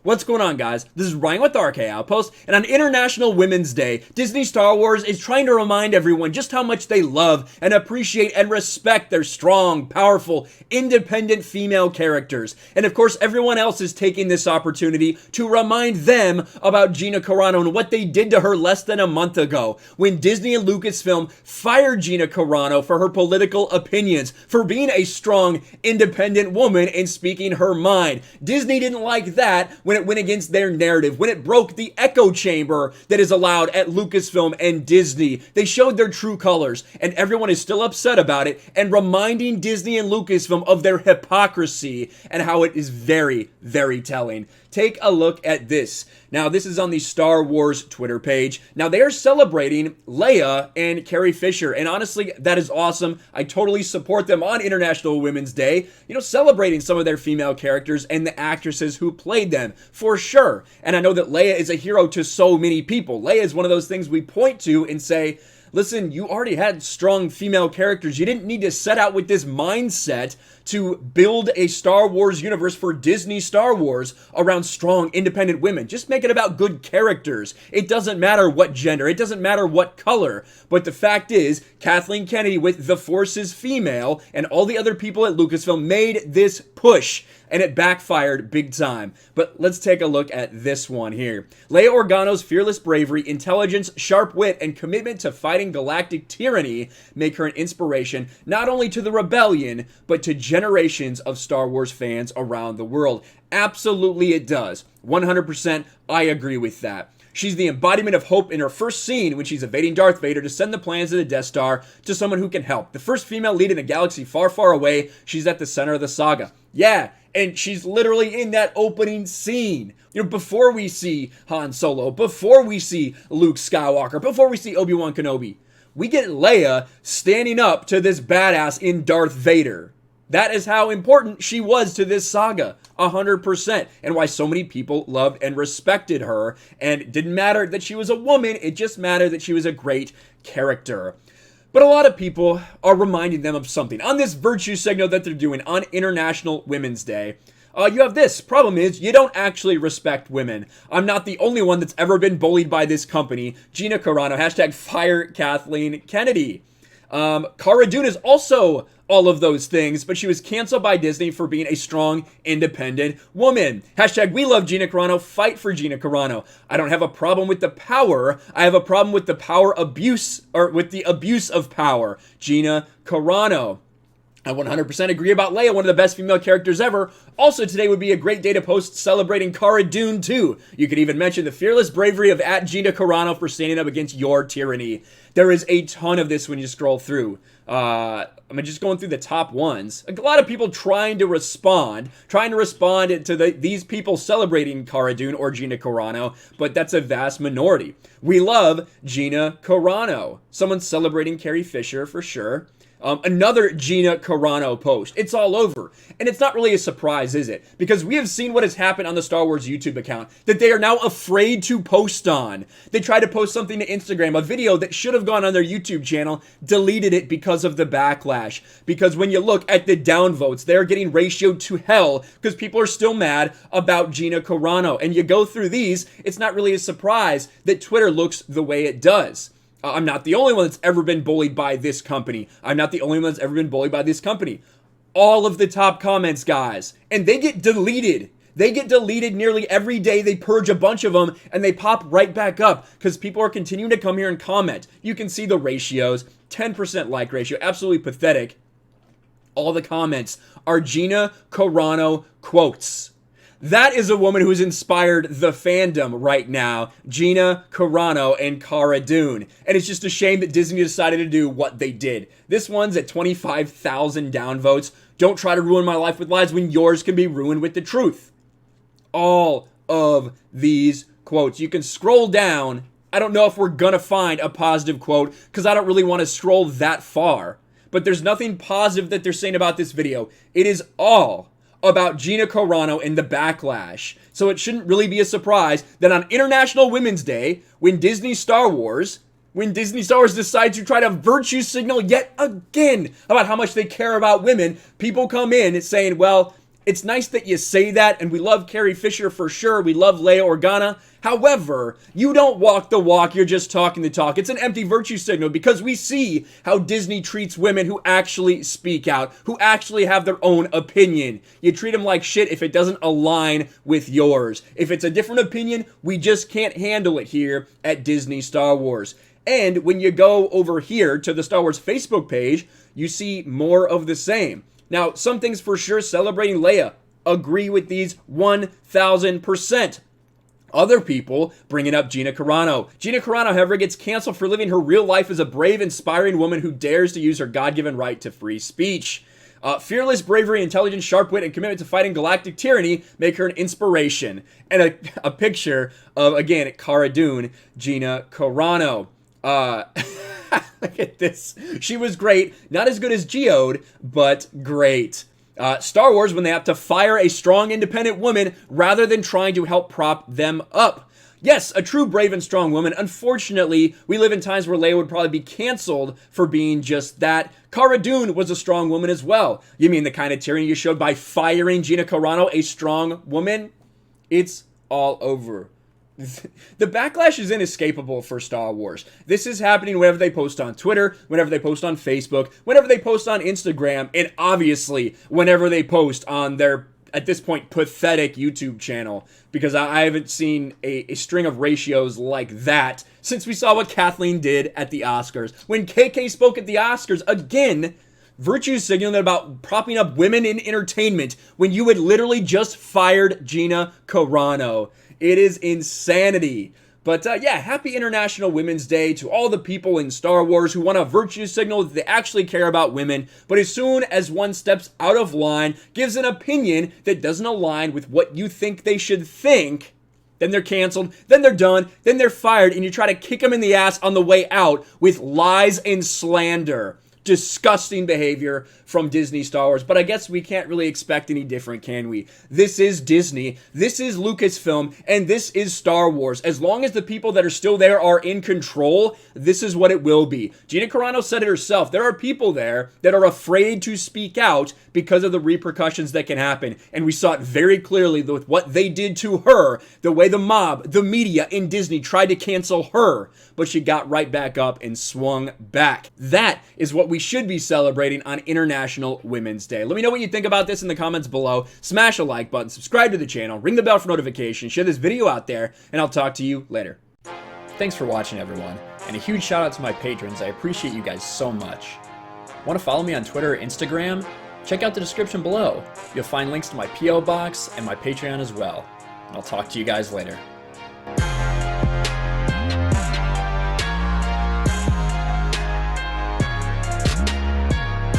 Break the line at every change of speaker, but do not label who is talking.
What's going on, guys? This is Ryan with RK Outpost, and on International Women's Day, Disney Star Wars is trying to remind everyone just how much they love and appreciate and respect their strong, powerful, independent female characters. And of course, everyone else is taking this opportunity to remind them about Gina Carano and what they did to her less than a month ago, when Disney and Lucasfilm fired Gina Carano for her political opinions, for being a strong, independent woman and speaking her mind. Disney didn't like that when it went against their narrative, when it broke the echo chamber that is allowed at Lucasfilm and Disney. They showed their true colors, and everyone is still upset about it and reminding Disney and Lucasfilm of their hypocrisy and how it is very, very telling. Take a look at this. Now, this is on the Star Wars Twitter page. Now, they are celebrating Leia and Carrie Fisher, and honestly, that is awesome. I totally support them on International Women's Day, celebrating some of their female characters and the actresses who played them, for sure. And I know that Leia is a hero to so many people. Leia is one of those things we point to and say, listen, you already had strong female characters. You didn't need to set out with this mindset to build a Star Wars universe for Disney Star Wars around strong, independent women. Just make it about good characters. It doesn't matter what gender. It doesn't matter what color. But the fact is, Kathleen Kennedy with The Force is Female and all the other people at Lucasfilm made this push, and it backfired big time. But let's take a look at this one here. Leia Organa's fearless bravery, intelligence, sharp wit, and commitment to fighting galactic tyranny make her an inspiration not only to the rebellion, but to generations of Star Wars fans around the world. Absolutely it does. 100% I agree with that. She's the embodiment of hope in her first scene when she's evading Darth Vader to send the plans of the Death Star to someone who can help. The first female lead in a galaxy far, far away. She's at the center of the saga. Yeah, and she's literally in that opening scene. Before we see Han Solo, before we see Luke Skywalker, before we see Obi-Wan Kenobi, we get Leia standing up to this badass in Darth Vader. That is how important she was to this saga, 100%, and why so many people loved and respected her. And it didn't matter that she was a woman, it just mattered that she was a great character. But a lot of people are reminding them of something on this virtue signal that they're doing on International Women's Day. You have this. Problem is, you don't actually respect women. I'm not the only one that's ever been bullied by this company. Gina Carano, hashtag fire Kathleen Kennedy. Cara Dune is also all of those things, but she was canceled by Disney for being a strong, independent woman. Hashtag we love Gina Carano, fight for Gina Carano. I don't have a problem with the power. I have a problem with the power abuse, or with the abuse of power. Gina Carano. I 100% agree about Leia, one of the best female characters ever. Also, today would be a great day to post celebrating Cara Dune, too. You could even mention the fearless bravery of @Gina Carano for standing up against your tyranny. There is a ton of this when you scroll through. I'm just going through the top ones. A lot of people trying to respond to these people celebrating Cara Dune or Gina Carano, but that's a vast minority. We love Gina Carano. Someone celebrating Carrie Fisher for sure. Another Gina Carano post. It's all over. And it's not really a surprise, is it? Because we have seen what has happened on the Star Wars YouTube account that they are now afraid to post on. They tried to post something to Instagram, a video that should have gone on their YouTube channel, deleted it because of the backlash. Because when you look at the downvotes, they're getting ratioed to hell because people are still mad about Gina Carano. And you go through these, it's not really a surprise that Twitter looks the way it does. I'm not the only one that's ever been bullied by this company. I'm not the only one that's ever been bullied by this company. All of the top comments, guys. And they get deleted. They get deleted nearly every day. They purge a bunch of them and they pop right back up because people are continuing to come here and comment. You can see the ratios. 10% like ratio. Absolutely pathetic. All the comments are Gina Carano quotes. That is a woman who's inspired the fandom right now, Gina Carano and Cara Dune. And it's just a shame that Disney decided to do what they did. This one's at 25,000 downvotes. Don't try to ruin my life with lies when yours can be ruined with the truth. All of these quotes. You can scroll down. I don't know if we're gonna find a positive quote because I don't really want to scroll that far. But there's nothing positive that they're saying about this video. It is all about Gina Carano and the backlash. So it shouldn't really be a surprise that on International Women's Day, when Disney Star Wars decides to try to virtue signal yet again about how much they care about women, people come in saying, well, It's nice that you say that, and we love Carrie Fisher for sure. We love Leia Organa. However, you don't walk the walk, you're just talking the talk. It's an empty virtue signal because we see how Disney treats women who actually speak out, who actually have their own opinion. You treat them like shit if it doesn't align with yours. If it's a different opinion, we just can't handle it here at Disney Star Wars. And when you go over here to the Star Wars Facebook page, you see more of the same. Now, some things for sure, celebrating Leia. Agree with these 1000%. Other people bringing up Gina Carano. Gina Carano, however, gets canceled for living her real life as a brave, inspiring woman who dares to use her God-given right to free speech. Fearless bravery, intelligence, sharp wit, and commitment to fighting galactic tyranny make her an inspiration. And a picture of, again, Cara Dune, Gina Carano. Look at this. She was great. Not as good as Geode, but great. Star Wars, when they have to fire a strong, independent woman rather than trying to help prop them up. Yes, a true brave and strong woman. Unfortunately, we live in times where Leia would probably be canceled for being just that. Cara Dune was a strong woman as well. You mean the kind of tyranny you showed by firing Gina Carano, a strong woman? It's all over. The backlash is inescapable for Star Wars. This is happening whenever they post on Twitter, whenever they post on Facebook, whenever they post on Instagram, and obviously whenever they post on their, at this point, pathetic YouTube channel. Because I haven't seen a string of ratios like that since we saw what Kathleen did at the Oscars. When KK spoke at the Oscars, again, virtue signaling about propping up women in entertainment when you had literally just fired Gina Carano. It is insanity. But yeah, happy International Women's Day to all the people in Star Wars who want a virtue signal that they actually care about women. But as soon as one steps out of line, gives an opinion that doesn't align with what you think they should think, then they're canceled, then they're done, then they're fired, and you try to kick them in the ass on the way out with lies and slander. Disgusting behavior from Disney Star Wars, but I guess we can't really expect any different, can we? This is Disney, this is Lucasfilm, and this is Star Wars. As long as the people that are still there are in control, this is what it will be. Gina Carano said it herself. There are people there that are afraid to speak out because of the repercussions that can happen, and we saw it very clearly with what they did to her, the way the mob, the media in Disney tried to cancel her, but she got right back up and swung back. That is what we should be celebrating on International Women's Day. Let me know what you think about this in the comments below. Smash a like button, subscribe to the channel, ring the bell for notifications, share this video out there, and I'll talk to you later. Thanks for watching, everyone, and a huge shout out to my patrons. I appreciate you guys so much. Want to follow me on Twitter or Instagram? Check out the description below. You'll find links to my P.O. box and my Patreon as well. And I'll talk to you guys later.